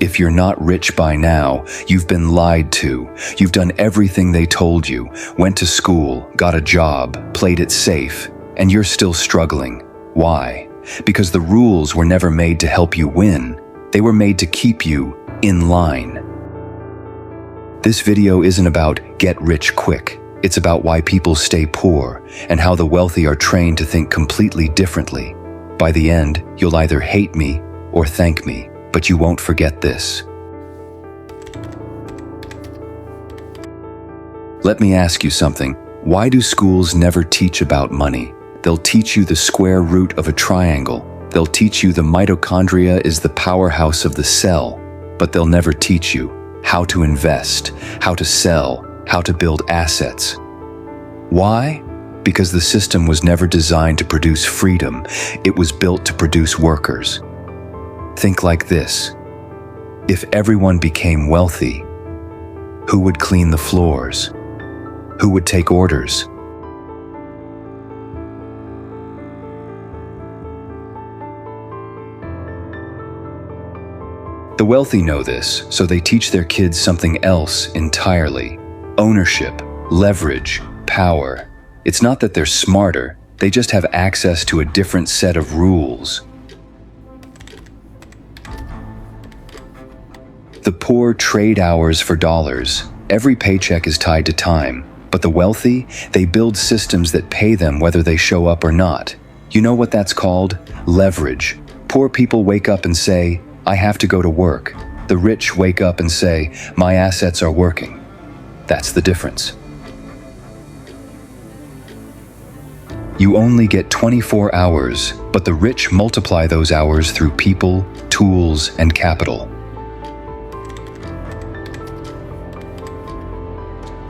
If you're not rich by now, you've been lied to. You've done everything they told you, went to school, got a job, played it safe, and you're still struggling. Why? Because the rules were never made to help you win. They were made to keep you in line. This video isn't about get rich quick. It's about why people stay poor and how the wealthy are trained to think completely differently. By the end, you'll either hate me or thank me, but you won't forget this. Let me ask you something. Why do schools never teach about money? They'll teach you the square root of a triangle. They'll teach you the mitochondria is the powerhouse of the cell, but they'll never teach you how to invest, how to sell, how to build assets. Why? Because the system was never designed to produce freedom. It was built to produce workers. Think like this. If everyone became wealthy, who would clean the floors? Who would take orders? The wealthy know this, so they teach their kids something else entirely. Ownership, leverage, power. It's not that they're smarter, they just have access to a different set of rules. The poor trade hours for dollars. Every paycheck is tied to time. But the wealthy, they build systems that pay them whether they show up or not. You know what that's called? Leverage. Poor people wake up and say, I have to go to work. The rich wake up and say, my assets are working. That's the difference. You only get 24 hours, but the rich multiply those hours through people, tools, and capital.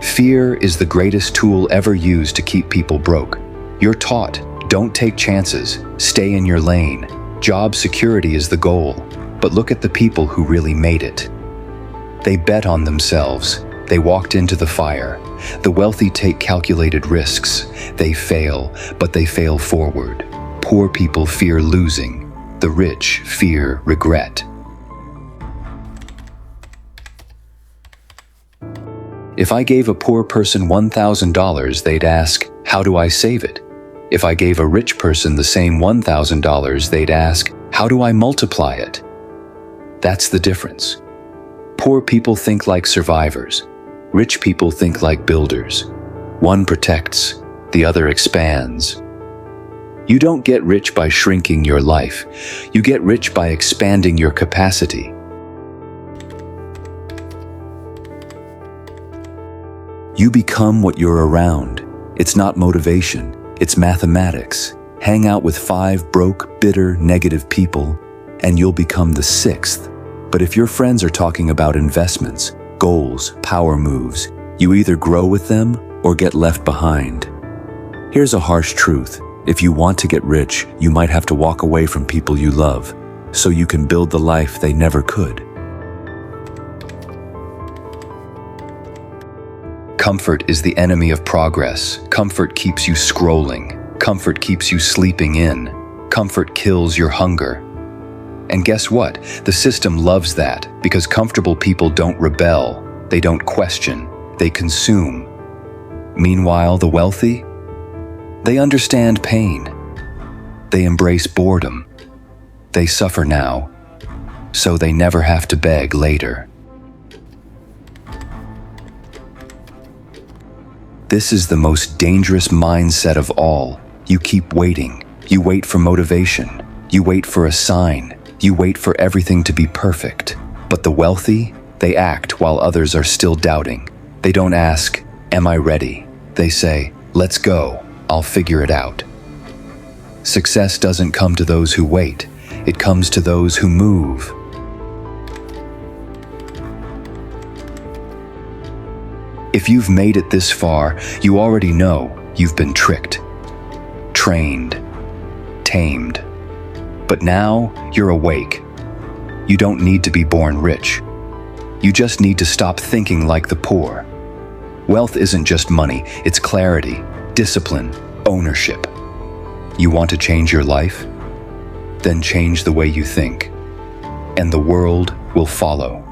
Fear is the greatest tool ever used to keep people broke. You're taught, don't take chances, stay in your lane. Job security is the goal. But look at the people who really made it. They bet on themselves. They walked into the fire. The wealthy take calculated risks. They fail, but they fail forward. Poor people fear losing. The rich fear regret. If I gave a poor person $1,000, they'd ask, how do I save it? If I gave a rich person the same $1,000, they'd ask, how do I multiply it? That's the difference. Poor people think like survivors. Rich people think like builders. One protects, the other expands. You don't get rich by shrinking your life. You get rich by expanding your capacity. You become what you're around. It's not motivation, it's mathematics. Hang out with 5 broke, bitter, negative people, and you'll become the 6th. But if your friends are talking about investments, goals, power moves, you either grow with them or get left behind. Here's a harsh truth. If you want to get rich, you might have to walk away from people you love, so you can build the life they never could. Comfort is the enemy of progress. Comfort keeps you scrolling. Comfort keeps you sleeping in. Comfort kills your hunger. And guess what? The system loves that because comfortable people don't rebel, they don't question, they consume. Meanwhile, the wealthy? They understand pain. They embrace boredom. They suffer now, so they never have to beg later. This is the most dangerous mindset of all. You keep waiting. You wait for motivation. You wait for a sign. You wait for everything to be perfect. But the wealthy, they act while others are still doubting. They don't ask, am I ready? They say, let's go, I'll figure it out. Success doesn't come to those who wait. It comes to those who move. If you've made it this far, you already know you've been tricked, trained, tamed. But now you're awake. You don't need to be born rich. You just need to stop thinking like the poor. Wealth isn't just money, it's clarity, discipline, ownership. You want to change your life? Then change the way you think. and the world will follow.